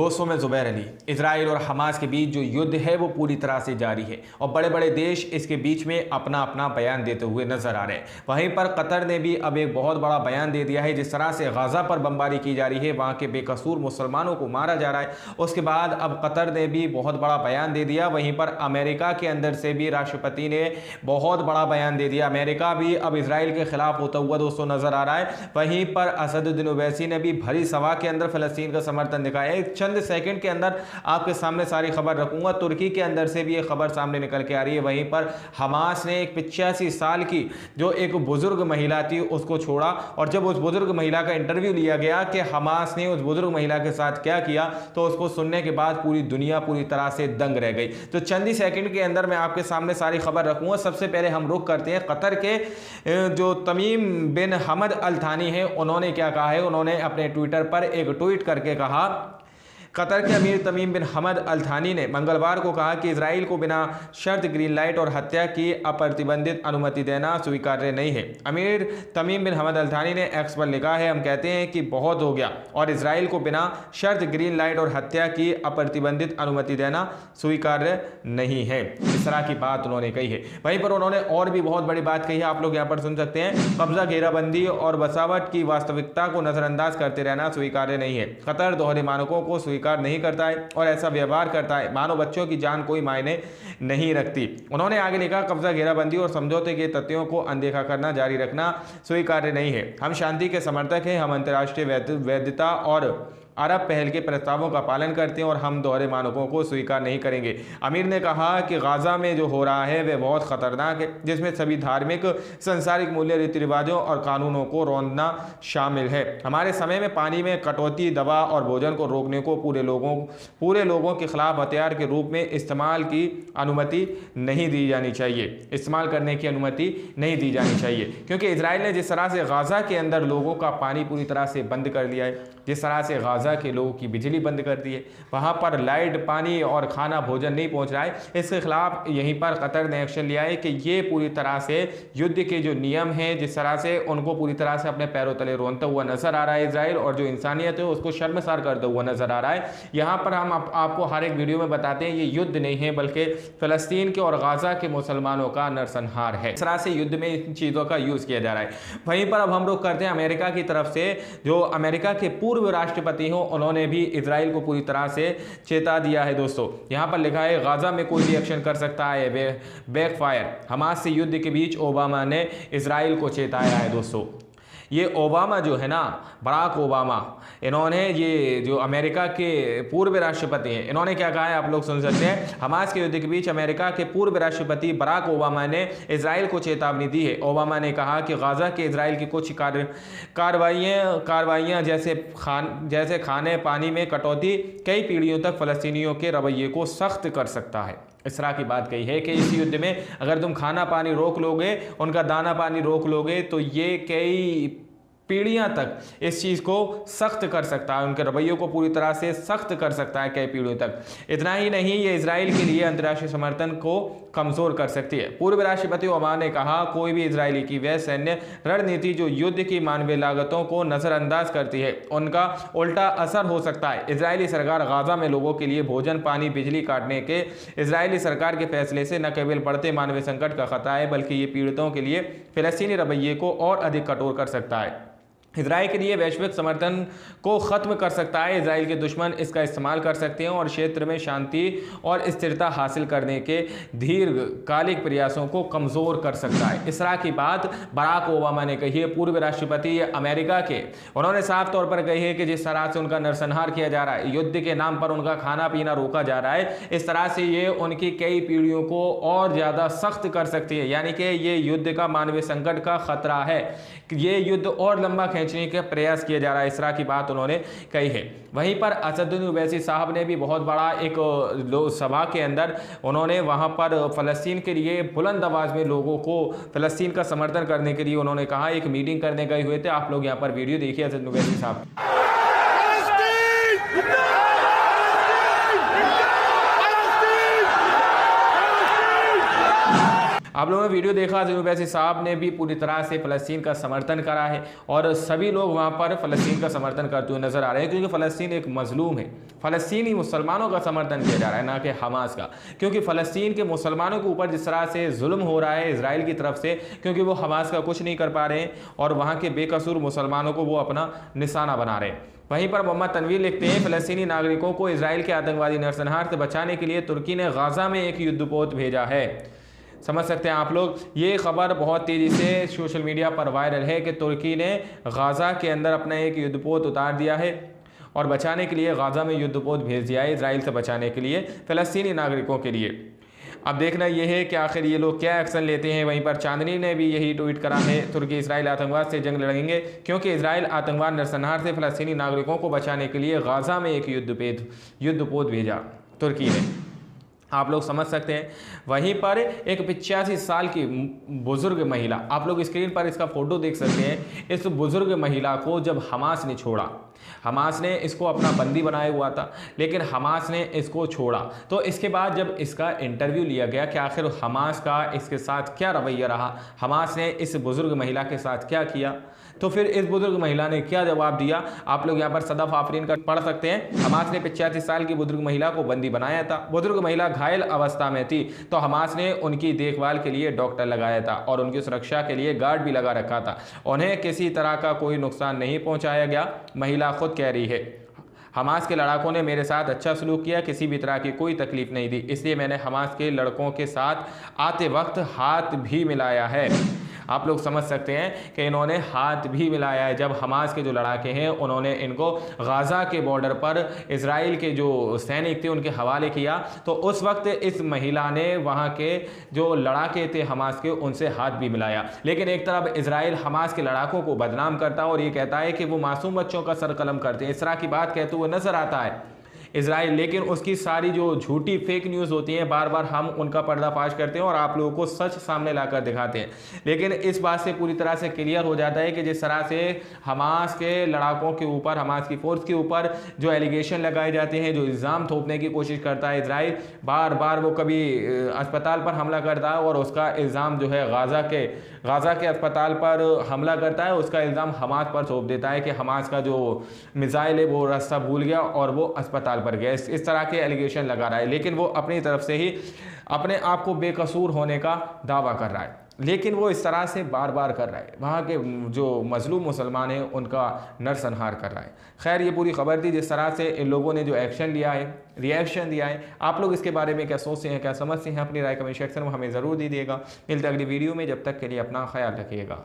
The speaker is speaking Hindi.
दोस्तों में ज़ुबैर अली। इजराइल और हमास के बीच जो युद्ध है वो पूरी तरह से जारी है और बड़े बड़े देश इसके बीच में अपना अपना बयान देते हुए नजर आ रहे हैं। वहीं पर कतर ने भी अब एक बहुत बड़ा बयान दे दिया है। जिस तरह से गाजा पर बमबारी की जा रही है, वहाँ के बेकसूर मुसलमानों को मारा जा रहा है, उसके बाद अब कतर ने भी बहुत बड़ा बयान दे दिया। वहीं पर अमेरिका के अंदर से भी राष्ट्रपति ने बहुत बड़ा बयान दे दिया। अमेरिका भी अब इसराइल के खिलाफ होता हुआ दोस्तों नजर आ रहा है। वहीं पर असदुद्दीन ओवैसी ने भी भरी सभा के अंदर फलस्तीन का समर्थन दिखाया। चंद सेकंड के अंदर आपके सामने सारी खबर रखूंगा। तुर्की के अंदर से भी ये खबर सामने निकल के आ रही है। वहीं पर हमास ने एक 85 साल की जो एक बुजुर्ग महिला थी उसको छोड़ा, और जब उस बुजुर्ग महिला का इंटरव्यू लिया गया कि हमास ने उस बुजुर्ग महिला के साथ क्या किया, तो उसको सुनने के बाद पूरी दुनिया पूरी तरह से दंग रह गई। तो चंद ही सेकंड के अंदर मैं आपके सामने सारी खबर रखूंगा। सबसे पहले हम रुख करते हैं कतर के जो तमीम बिन हमद अल थानी है, उन्होंने क्या कहा है। उन्होंने अपने ट्विटर पर एक ट्वीट करके कहा, कतर के अमीर तमीम बिन हमद अल थानी ने मंगलवार को कहा कि इजराइल को बिना शर्त ग्रीन लाइट और हत्या की अप्रतिबंधित अनुमति देना स्वीकार्य नहीं है। अमीर तमीम बिन हमद अल थानी ने एक्स पर लिखा है, हम कहते हैं कि बहुत हो गया और इजराइल को बिना शर्त ग्रीन लाइट और हत्या की अप्रतिबंधित अनुमति देना स्वीकार्य नहीं है। इस तरह की बात उन्होंने कही है। वहीं पर उन्होंने और भी बहुत बड़ी बात कही है, आप लोग यहाँ पर सुन सकते हैं। कब्जा, घेराबंदी और बसावट की वास्तविकता को नजरअंदाज करते रहना स्वीकार्य नहीं है। कतर दोहरे मानकों को स्वीकार नहीं करता है और ऐसा व्यवहार करता है मानो बच्चों की जान कोई मायने नहीं रखती। उन्होंने आगे लिखा, कब्जा, घेराबंदी और समझौते के तथ्यों को अनदेखा करना जारी रखना स्वीकार्य नहीं है। हम शांति के समर्थक हैं, हम अंतर्राष्ट्रीय वैधता और अरब पहल के प्रस्तावों का पालन करते हैं और हम दोहरे मानकों को स्वीकार नहीं करेंगे। अमीर ने कहा कि गाजा में जो हो रहा है वह बहुत खतरनाक है, जिसमें सभी धार्मिक, सांसारिक मूल्य, रीति रिवाजों और कानूनों को रौंदना शामिल है। हमारे समय में पानी में कटौती, दवा और भोजन को रोकने को पूरे लोगों के खिलाफ हथियार के रूप में इस्तेमाल की अनुमति नहीं दी जानी चाहिए। इस्तेमाल करने की अनुमति नहीं दी जानी चाहिए, क्योंकि इजराइल ने जिस तरह से गाजा के अंदर लोगों का पानी पूरी तरह से बंद कर दिया है, जिस तरह से गाजा के लोगों की बिजली बंद कर दी है, वहाँ पर लाइट, पानी और खाना, भोजन नहीं पहुँच रहा है, इसके खिलाफ यहीं पर कतर ने एक्शन लिया है कि ये पूरी तरह से युद्ध के जो नियम हैं, जिस तरह से उनको पूरी तरह से अपने पैरों तले रोनता हुआ नजर आ रहा है इजराइल, और जो इंसानियत है उसको शर्मसार करता हुआ नजर आ रहा है। यहाँ पर हम आपको हर एक वीडियो में बताते हैं ये युद्ध नहीं है, बल्कि फलस्तीन के और गाजा के मुसलमानों का नरसंहार है। इस तरह से युद्ध में इन चीज़ों का यूज़ किया जा रहा है। वहीं पर अब हम लोग करते हैं अमेरिका की तरफ से। जो अमेरिका के पूर्व राष्ट्रपति हो, उन्होंने भी इजराइल को पूरी तरह से चेता दिया है। दोस्तों यहाँ पर लिखा है, गाजा में कोई भी एक्शन कर सकता है बैकफायर। हमास से युद्ध के बीच ओबामा ने इजराइल को चेताया है। दोस्तों ये ओबामा जो है ना, बराक ओबामा, इन्होंने, ये जो अमेरिका के पूर्व राष्ट्रपति हैं, इन्होंने क्या कहा है आप लोग सुन सकते हैं। हमास के युद्ध के बीच अमेरिका के पूर्व राष्ट्रपति बराक ओबामा ने इजराइल को चेतावनी दी है। ओबामा ने कहा कि गाजा के इजराइल की कुछ कार्रवाइयाँ जैसे खाने पानी में कटौती कई पीढ़ियों तक फलस्तीनियों के रवैये को सख्त कर सकता है। इस तरह की बात कही है कि इस युद्ध में अगर तुम खाना पानी रोक लोगे, उनका दाना पानी रोक लोगे, तो ये कई पीढ़ियां तक इस चीज़ को सख्त कर सकता है, उनके रवैयों को पूरी तरह से सख्त कर सकता है कई पीढ़ियों तक। इतना ही नहीं, ये इजराइल के लिए अंतर्राष्ट्रीय समर्थन को कमज़ोर कर सकती है। पूर्व राष्ट्रपति ओबामा ने कहा, कोई भी इजरायली की वह सैन्य रणनीति जो युद्ध की मानवीय लागतों को नज़रअंदाज करती है, उनका उल्टा असर हो सकता है। इजरायली सरकार गाजा में लोगों के लिए भोजन, पानी, बिजली काटने के इजरायली सरकार के फैसले से न केवल बढ़ते मानवीय संकट का खतरा है, बल्कि ये पीड़ितों के लिए फिलिस्तीनी रवैये को और अधिक कठोर कर सकता है। इजराइल के लिए वैश्विक समर्थन को ख़त्म कर सकता है। इजराइल के दुश्मन इसका इस्तेमाल कर सकते हैं और क्षेत्र में शांति और स्थिरता हासिल करने के दीर्घकालिक प्रयासों को कमज़ोर कर सकता है। इस तरह की बात बराक ओबामा ने कही है, पूर्व राष्ट्रपति अमेरिका के। उन्होंने साफ तौर पर कही है कि जिस तरह से उनका नरसंहार किया जा रहा है, युद्ध के नाम पर उनका खाना पीना रोका जा रहा है, इस तरह से ये उनकी कई पीढ़ियों को और ज़्यादा सख्त कर सकती है। यानी कि ये युद्ध का मानवीय संकट का खतरा है, ये युद्ध और लंबा खींचने का प्रयास किया जा रहा है। इस तरह की बात उन्होंने कही है। वहीं पर असदुद्दीन ओवैसी साहब ने भी बहुत बड़ा एक सभा के अंदर उन्होंने वहां पर फ़लस्तीन के लिए बुलंद आवाज़ में लोगों को फ़लस्तीन का समर्थन करने के लिए उन्होंने कहा, एक मीटिंग करने गए हुए थे। आप लोग यहाँ पर वीडियो देखिए असदुद्दीन ओवैसी साहब। आप लोगों ने वीडियो देखा, ज़रूर वैसे साहब ने भी पूरी तरह से फ़लस्तीन का समर्थन करा है और सभी लोग वहाँ पर फ़लस्तीन का समर्थन करते हुए नज़र आ रहे हैं, क्योंकि फ़लस्तीन एक मजलूम है। फ़लस्तीनी मुसलमानों का समर्थन किया जा रहा है, ना कि हमास का, क्योंकि फ़लस्तीन के मुसलमानों के ऊपर जिस तरह से जुल्म हो रहा है इजराइल की तरफ से, क्योंकि वो हमास का कुछ नहीं कर पा रहे हैं और वहाँ के बेकसूर मुसलमानों को वो अपना निशाना बना रहे हैं। वहीं पर मोहम्मद तनवीर लिखते हैं, फ़लस्तीनी नागरिकों को इजराइल के आतंकवादी नरसंहार से बचाने के लिए तुर्की ने गाज़ा में एक युद्धपोत भेजा है। समझ सकते हैं आप लोग, ये खबर बहुत तेज़ी से सोशल मीडिया पर वायरल है कि तुर्की ने गाज़ा के अंदर अपना एक युद्धपोत उतार दिया है और बचाने के लिए गाज़ा में युद्धपोत भेज दिया है, इजराइल से बचाने के लिए, फ़लस्तीनी नागरिकों के लिए। अब देखना यह है कि आखिर ये लोग क्या एक्शन लेते हैं। वहीं पर चांदनी ने भी यही ट्वीट करा है, तुर्की इजराइल आतंकवाद से जंग लड़ेंगे, क्योंकि इजराइल आतंकवाद नरसंहार से फ़लस्तीनी नागरिकों को बचाने के लिए गाज़ा में एक युद्धपोत भेजा तुर्की ने। आप लोग समझ सकते हैं। वहीं पर एक 85 साल की बुज़ुर्ग महिला, आप लोग स्क्रीन पर इसका फ़ोटो देख सकते हैं। इस बुज़ुर्ग महिला को जब हमास ने छोड़ा, हमास ने इसको अपना बंदी बनाया हुआ था, लेकिन हमास ने इसको छोड़ा, तो इसके बाद जब इसका इंटरव्यू लिया गया कि आखिर हमास का इसके साथ क्या रवैया रहा, हमास ने इस बुज़ुर्ग महिला के साथ क्या किया, तो फिर इस बुजुर्ग महिला ने क्या जवाब दिया, आप लोग यहाँ पर सदफ आफरीन का पढ़ सकते हैं। हमास ने 85 साल की बुजुर्ग महिला को बंदी बनाया था। बुजुर्ग महिला घायल अवस्था में थी, तो हमास ने उनकी देखभाल के लिए डॉक्टर लगाया था और उनकी सुरक्षा के लिए गार्ड भी लगा रखा था। उन्हें किसी तरह का कोई नुकसान नहीं पहुँचाया गया। महिला खुद कह रही है, हमास के लड़ाकों ने मेरे साथ अच्छा सलूक किया, किसी भी तरह की कोई तकलीफ नहीं दी, इसलिए मैंने हमास के लड़कों के साथ आते वक्त हाथ भी मिलाया है। आप लोग समझ सकते हैं कि इन्होंने हाथ भी मिलाया है। जब हमास के जो लड़ाके हैं उन्होंने इनको गाज़ा के बॉर्डर पर इजराइल के जो सैनिक थे उनके हवाले किया, तो उस वक्त इस महिला ने वहाँ के जो लड़ाके थे हमास के, उनसे हाथ भी मिलाया। लेकिन एक तरफ इजराइल हमास के लड़ाकों को बदनाम करता है और ये कहता है कि वो मासूम बच्चों का सर कलम करते हैं, इस तरह की बात कहते हुए नजर आता है इजराइल। लेकिन उसकी सारी जो झूठी फेक न्यूज़ होती हैं, बार बार हम उनका पर्दाफाश करते हैं और आप लोगों को सच सामने लाकर दिखाते हैं। लेकिन इस बात से पूरी तरह से क्लियर हो जाता है कि जिस तरह से हमास के लड़ाकों के ऊपर, हमास की फोर्स के ऊपर जो एलिगेशन लगाए जाते हैं, जो इल्ज़ाम थोपने की कोशिश करता है इजराइल, बार बार वो कभी अस्पताल पर हमला करता है और उसका इल्ज़ाम जो है गाज़ा के अस्पताल पर हमला करता है, उसका इल्ज़ाम हमास पर थोप देता है कि हमास का जो मिसाइल है वो रास्ता भूल गया और वो अस्पताल पर गया। इस तरह के एलिगेशन लगा रहा है, लेकिन वो अपनी तरफ से ही अपने आप को बेकसूर होने का दावा कर रहा है, लेकिन वो इस तरह से बार बार कर रहा है, वहाँ के जो मजलूम मुसलमान हैं उनका नरसंहार कर रहा है। खैर, ये पूरी खबर थी, जिस तरह से इन लोगों ने जो एक्शन लिया है, रिएक्शन दिया है, आप लोग इसके बारे में क्या सोचते हैं, क्या समझते हैं, अपनी राय कमेंट सेक्शन में हमें ज़रूर दीजिएगा। मिलते अगली वीडियो में, जब तक के लिए अपना ख्याल रखिएगा।